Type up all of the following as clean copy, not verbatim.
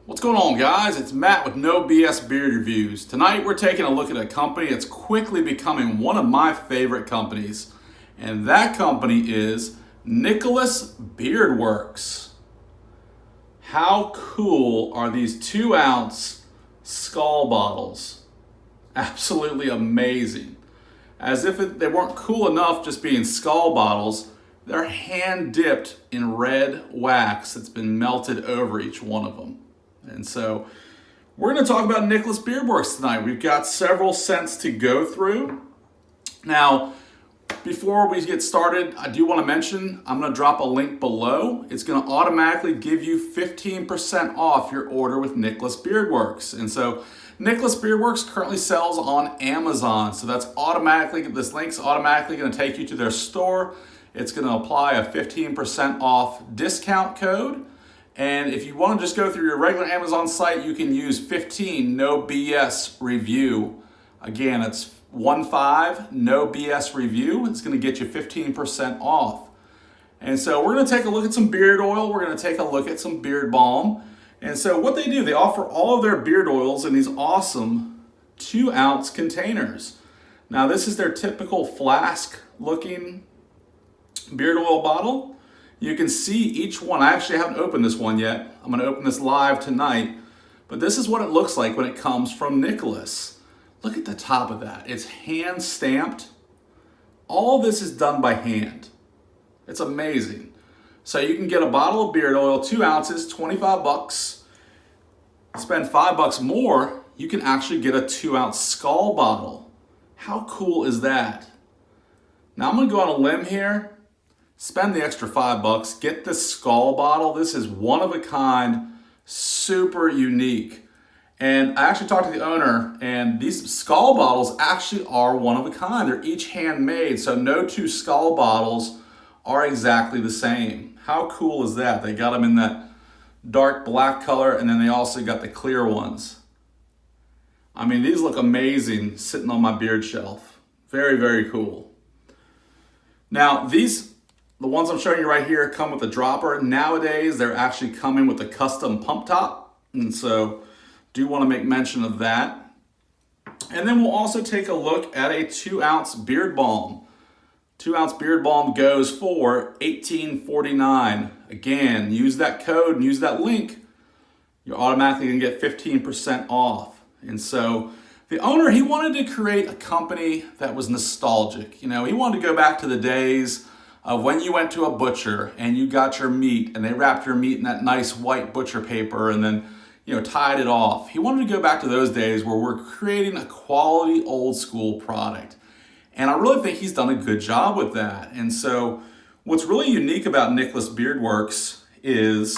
What's going on, guys? It's Matt with No BS Beard Reviews. Tonight we're taking a look at a company that's quickly becoming one of my favorite companies, and that company is Nicholas Beard Works. How cool are these 2-ounce skull bottles? Absolutely amazing. As if they weren't cool enough just being skull bottles, they're hand dipped in red wax that's been melted over each one of them. And so we're going to talk about Nicholas Beard Works tonight. We've got several scents to go through. Now, before we get started, I do want to mention I'm going to drop a link below. It's going to automatically give you 15% off your order with Nicholas Beard Works. And so Nicholas Beard Works currently sells on Amazon. So that's automatically, this link's automatically going to take you to their store. It's going to apply a 15% off discount code. And if you want to just go through your regular Amazon site, you can use 15 No BS Review. Again, it's 15 No BS Review. It's going to get you 15% off. And so we're going to take a look at some beard oil. We're going to take a look at some beard balm. And so what they do, they offer all of their beard oils in these awesome 2-ounce containers. Now this is their typical flask looking beard oil bottle. You can see each one. I actually haven't opened this one yet. I'm going to open this live tonight. But this is what it looks like when it comes from Nicholas. Look at the top of that. It's hand stamped. All this is done by hand. It's amazing. So you can get a bottle of beard oil, 2 ounces, 25 bucks. Spend $5 more, you can actually get a 2-ounce skull bottle. How cool is that? Now I'm going to go on a limb here. Spend the extra $5, get this skull bottle. This is one of a kind, super unique. And I actually talked to the owner, and these skull bottles actually are one of a kind. They're each handmade, so no two skull bottles are exactly the same. How cool is that? They got them in that dark black color, and then they also got the clear ones. I mean, these look amazing sitting on my beard shelf. Very, very cool. Now, the ones I'm showing you right here come with a dropper. Nowadays, they're actually coming with a custom pump top. And so do want to make mention of that. And then we'll also take a look at a 2-ounce beard balm. 2-ounce beard balm goes for $18.49. Again, use that code and use that link. You're automatically going to get 15% off. And so the owner, he wanted to create a company that was nostalgic. You know, he wanted to go back to the days of when you went to a butcher and you got your meat and they wrapped your meat in that nice white butcher paper and then, tied it off. He wanted to go back to those days where we're creating a quality old school product. And I really think he's done a good job with that. And so what's really unique about Nicholas Beard Works is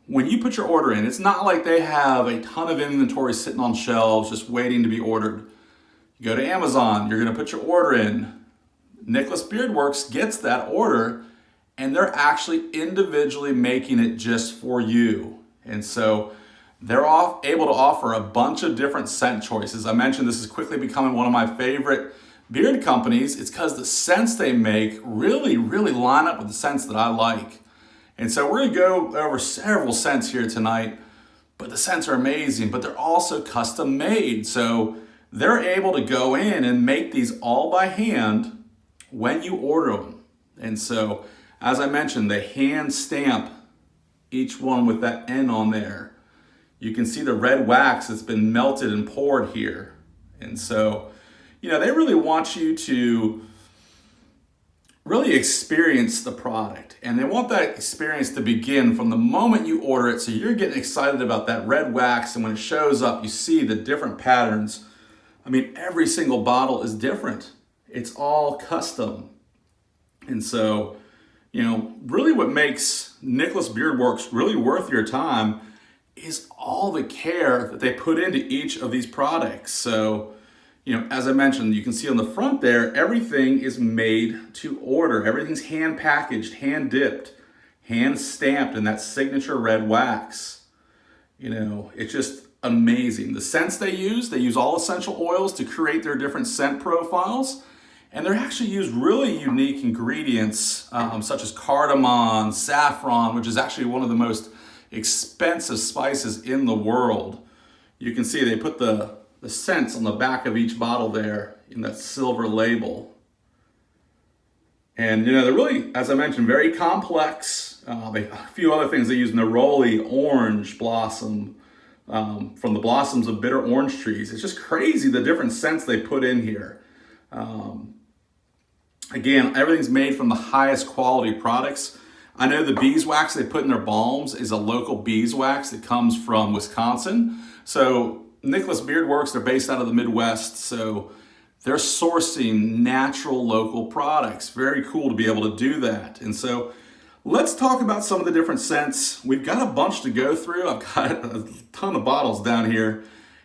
when you put your order in, it's not like they have a ton of inventory sitting on shelves just waiting to be ordered. You go to Amazon, you're going to put your order in. Nicholas Beard Works gets that order, and they're actually individually making it just for you. And so they're able to offer a bunch of different scent choices. I mentioned this is quickly becoming one of my favorite beard companies. It's because the scents they make really, really line up with the scents that I like. And so we're going to go over several scents here tonight, but the scents are amazing, but they're also custom made. So they're able to go in and make these all by hand when you order them. And so, as I mentioned, they hand stamp each one with that N on there. You can see the red wax that's been melted and poured here. And so, they really want you to really experience the product. And they want that experience to begin from the moment you order it. So you're getting excited about that red wax. And when it shows up, you see the different patterns. I mean, every single bottle is different. It's all custom. And so, really what makes Nicholas Beard Works really worth your time is all the care that they put into each of these products. So, as I mentioned, you can see on the front there, everything is made to order. Everything's hand packaged, hand dipped, hand stamped in that signature red wax. It's just amazing. The scents they use all essential oils to create their different scent profiles. And they actually use really unique ingredients such as cardamom, saffron, which is actually one of the most expensive spices in the world. You can see they put the scents on the back of each bottle there in that silver label. And they're really, as I mentioned, very complex. A few other things they use: neroli, orange blossom, from the blossoms of bitter orange trees. It's just crazy the different scents they put in here. Again, everything's made from the highest quality products. I know the beeswax they put in their balms is a local beeswax that comes from Wisconsin. So Nicholas Beard Works, they're based out of the Midwest, so they're sourcing natural local products. Very cool to be able to do that. And so let's talk about some of the different scents. We've got a bunch to go through. I've got a ton of bottles down here.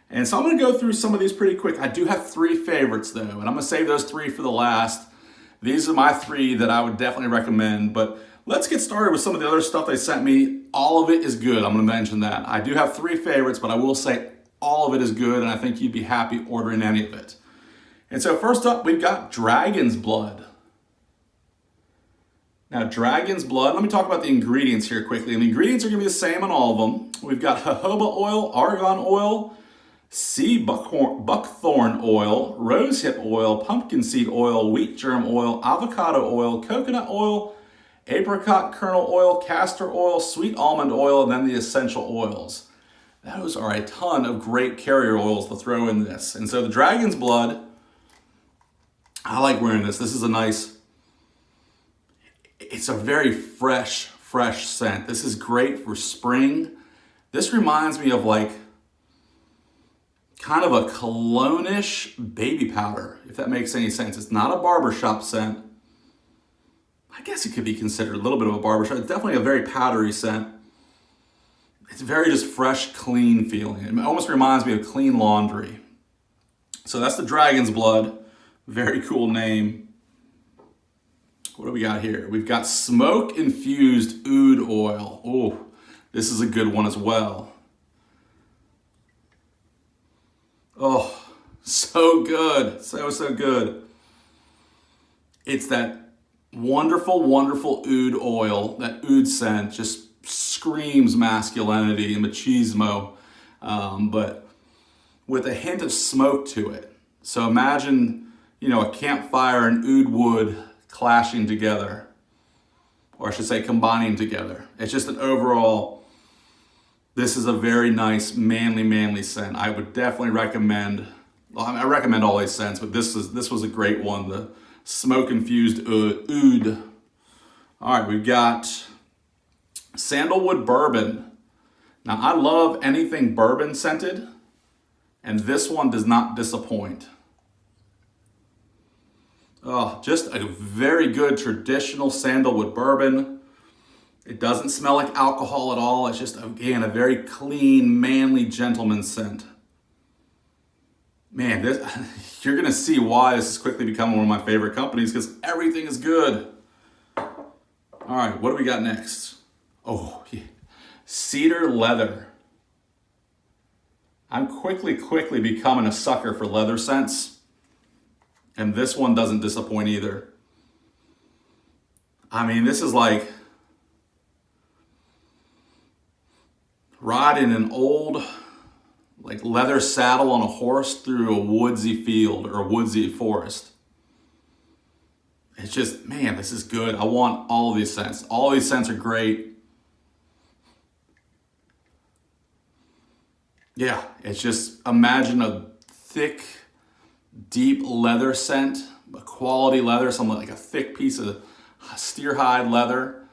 And so I'm gonna go through some of these pretty quick. I do have 3 favorites though, and I'm gonna save those 3 for the last. These are my 3 that I would definitely recommend, but let's get started with some of the other stuff they sent me. All of it is good, I'm gonna mention that. I do have 3 favorites, but I will say all of it is good, and I think you'd be happy ordering any of it. And so first up, we've got Dragon's Blood. Now, Dragon's Blood, let me talk about the ingredients here quickly. And the ingredients are gonna be the same on all of them. We've got jojoba oil, argan oil, sea buckthorn oil, rosehip oil, pumpkin seed oil, wheat germ oil, avocado oil, coconut oil, apricot kernel oil, castor oil, sweet almond oil, and then the essential oils. Those are a ton of great carrier oils to throw in this. And so the Dragon's Blood, I like wearing this. This is a nice, it's a very fresh scent. This is great for spring. This reminds me of like kind of a cologne-ish baby powder, if that makes any sense. It's not a barbershop scent. I guess it could be considered a little bit of a barbershop. It's definitely a very powdery scent. It's very just fresh, clean feeling. It almost reminds me of clean laundry. So that's the Dragon's Blood. Very cool name. What do we got here? We've got Smoke Infused Oud Oil. Oh, this is a good one as well. Oh, so good. So good. It's that wonderful oud oil, that oud scent, just screams masculinity and machismo, but with a hint of smoke to it. So imagine, a campfire and oud wood clashing together, or I should say combining together. It's just an overall, this is a very nice, manly scent. I would definitely recommend, I recommend all these scents, but this was a great one, the Smoke Infused Oud. All right, we've got Sandalwood Bourbon. Now, I love anything bourbon scented, and this one does not disappoint. Oh, just a very good traditional sandalwood bourbon. It doesn't smell like alcohol at all. It's just, again, a very clean, manly gentleman scent. Man, you're gonna see why this is quickly becoming one of my favorite companies, because everything is good. All right, what do we got next? Oh, yeah. Cedar Leather. I'm quickly becoming a sucker for leather scents. And this one doesn't disappoint either. I mean, this is like riding an old leather saddle on a horse through a woodsy field or a woodsy forest. It's just, man, this is good. I want all of these scents. All these scents are great. Yeah, it's just, imagine a thick, deep leather scent, a quality leather, something like a thick piece of steer hide leather,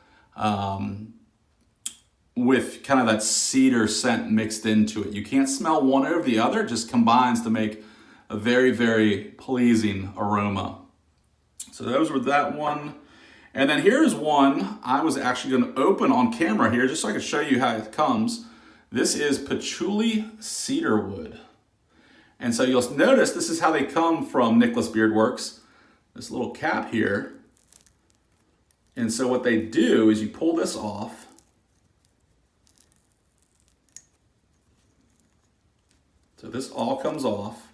with kind of that cedar scent mixed into it. You can't smell one over the other, it just combines to make a very pleasing aroma. So those were that one. And then here's one I was actually going to open on camera here just so I could show you how it comes. This is Patchouli Cedarwood. And so you'll notice this is how they come from Nicholas Beard Works. This little cap here. And so what they do is you pull this off. So this all comes off.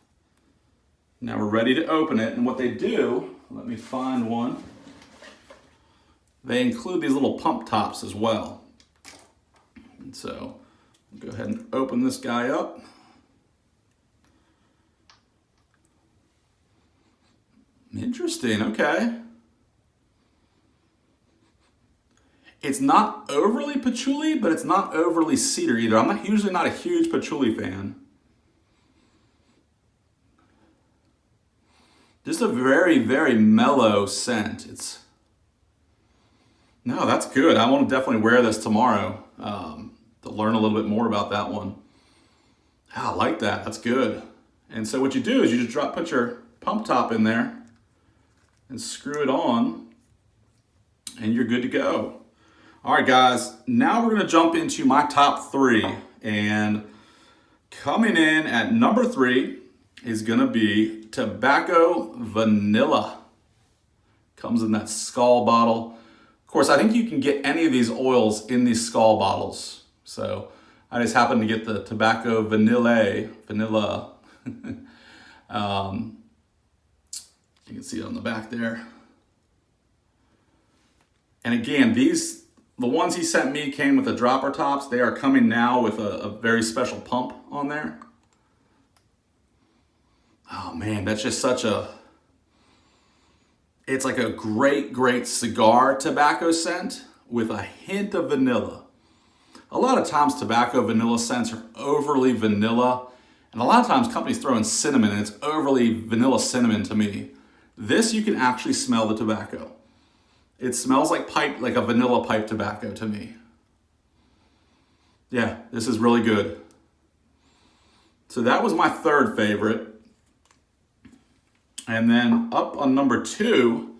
Now we're ready to open it. And what they do, let me find one. They include these little pump tops as well. So go ahead and open this guy up. Interesting, okay. It's not overly patchouli, but it's not overly cedar either. I'm usually not a huge patchouli fan. Just a very, very mellow scent. No, that's good. I want to definitely wear this tomorrow to learn a little bit more about that one. I like that. That's good. And so what you do is you just put your pump top in there and screw it on, and you're good to go. All right, guys, now we're gonna jump into my top three. And coming in at number 3 is gonna be Tobacco Vanilla. Comes in that Skull bottle. Of course, I think you can get any of these oils in these Skull bottles. So I just happened to get the Tobacco Vanilla. You can see it on the back there. And again, the ones he sent me came with the dropper tops. They are coming now with a very special pump on there. Oh man, that's just it's like a great, great cigar tobacco scent with a hint of vanilla. A lot of times tobacco vanilla scents are overly vanilla, and a lot of times companies throw in cinnamon and it's overly vanilla cinnamon to me. This, you can actually smell the tobacco. It smells like a vanilla pipe tobacco to me. Yeah, this is really good. So that was my third favorite. And then up on number 2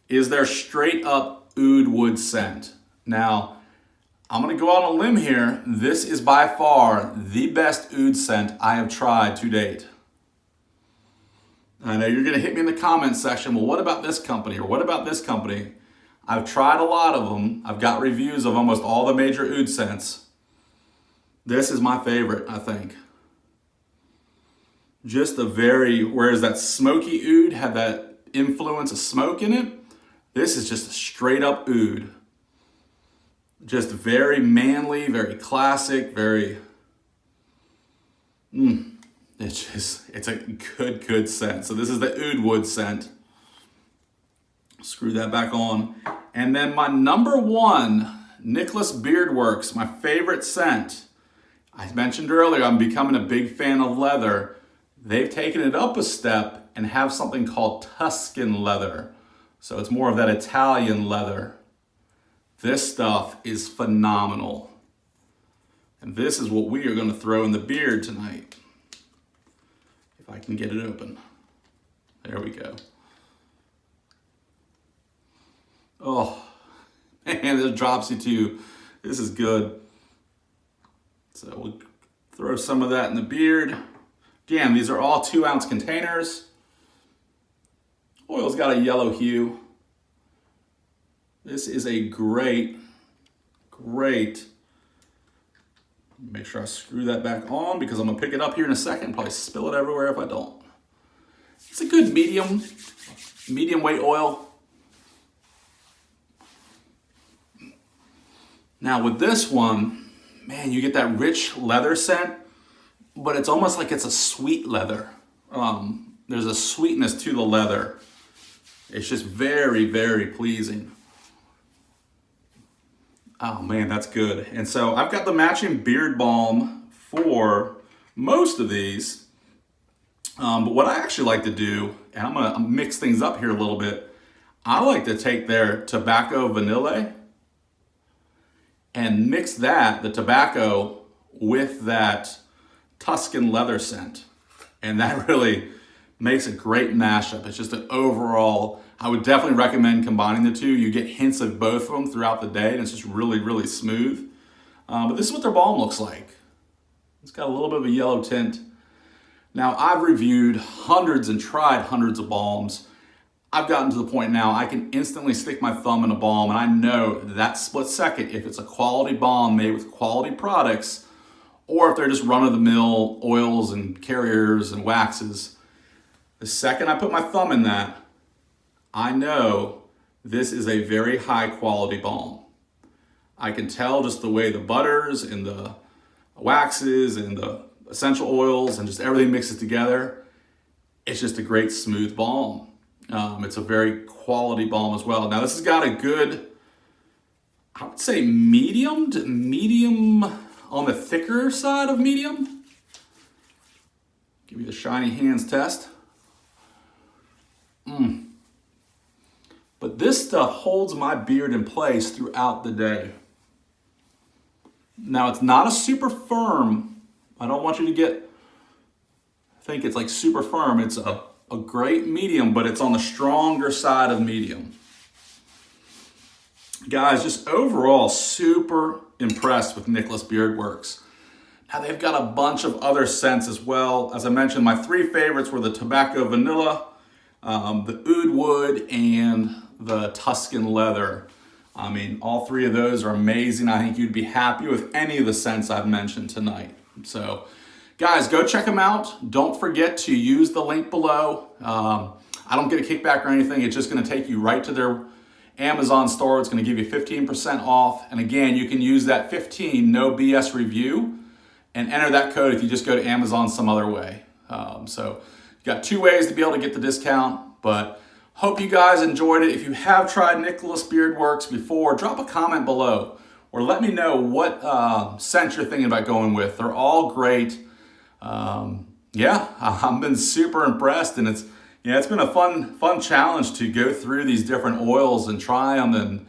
is their straight up oud wood scent. Now, I'm gonna go out on a limb here. This is by far the best oud scent I have tried to date. I know you're gonna hit me in the comments section, well, what about this company, or what about this company? I've tried a lot of them. I've got reviews of almost all the major oud scents. This is my favorite, I think. Just whereas that smoky oud had that influence of smoke in it, this is just a straight up oud. Just very manly, very classic, very, it's a good scent. So this is the oud wood scent. Screw that back on. And then my number 1, Nicholas Beardworks, my favorite scent. I mentioned earlier, I'm becoming a big fan of leather. They've taken it up a step and have something called Tuscan Leather. So it's more of that Italian leather. This stuff is phenomenal. And this is what we are going to throw in the beard tonight. If I can get it open. There we go. Oh, man, this drops you too. This is good. So we'll throw some of that in the beard. Again, these are all 2-ounce containers. Oil's got a yellow hue. This is a great, make sure I screw that back on because I'm gonna pick it up here in a second, probably spill it everywhere if I don't. It's a good medium weight oil. Now with this one, man, you get that rich leather scent, but it's almost like it's a sweet leather. There's a sweetness to the leather. It's just very, very pleasing. Oh man, that's good. And so I've got the matching beard balm for most of these. But what I actually like to do, and I'm gonna mix things up here a little bit, I like to take their Tobacco Vanilla and mix the tobacco, with that Tuscan leather scent. And that really makes a great mashup. It's just an overall, I would definitely recommend combining the two. You get hints of both of them throughout the day, and it's just really, really smooth. But this is what their balm looks like. It's got a little bit of a yellow tint. Now, I've reviewed hundreds and tried hundreds of balms. I've gotten to the point now I can instantly stick my thumb in a balm, and I know that split second if it's a quality balm made with quality products, or if they're just run-of-the-mill oils and carriers and waxes. The second I put my thumb in that, I know this is a very high quality balm. I can tell just the way the butters and the waxes and the essential oils and just everything mixes together. It's just a great smooth balm. It's a very quality balm as well. Now this has got a good, I would say medium on the thicker side of medium. Give you the shiny hands test. But this stuff holds my beard in place throughout the day. Now it's not a super firm. I don't want you to think it's like super firm. It's a great medium, but it's on the stronger side of medium. Guys, just overall super impressed with Nicholas Beard Works. Now they've got a bunch of other scents as well. As I mentioned, my 3 favorites were the tobacco vanilla, the oud wood, and the Tuscan leather. I mean, all 3 of those are amazing. I think you'd be happy with any of the scents I've mentioned tonight. So, guys, go check them out. Don't forget to use the link below. I don't get a kickback or anything. It's just going to take you right to their Amazon store. It's going to give you 15% off. And again, you can use that 15 no BS review and enter that code if you just go to Amazon some other way. So you got 2 ways to be able to get the discount, but hope you guys enjoyed it. If you have tried Nicholas Beard Works before, drop a comment below or let me know what scent you're thinking about going with. They're all great. Yeah, I've been super impressed, and it's been a fun challenge to go through these different oils and try them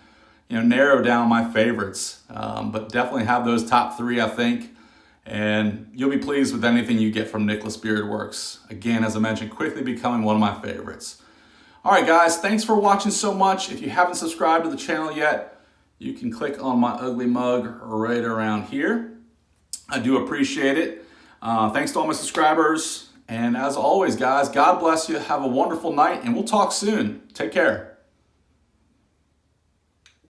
and narrow down my favorites. But definitely have those top 3, I think. And you'll be pleased with anything you get from Nicholas Beard Works. Again, as I mentioned, quickly becoming one of my favorites. All right, guys, thanks for watching so much. If you haven't subscribed to the channel yet, you can click on my ugly mug right around here. I do appreciate it. Thanks to all my subscribers. And as always, guys, God bless you. Have a wonderful night, and we'll talk soon. Take care.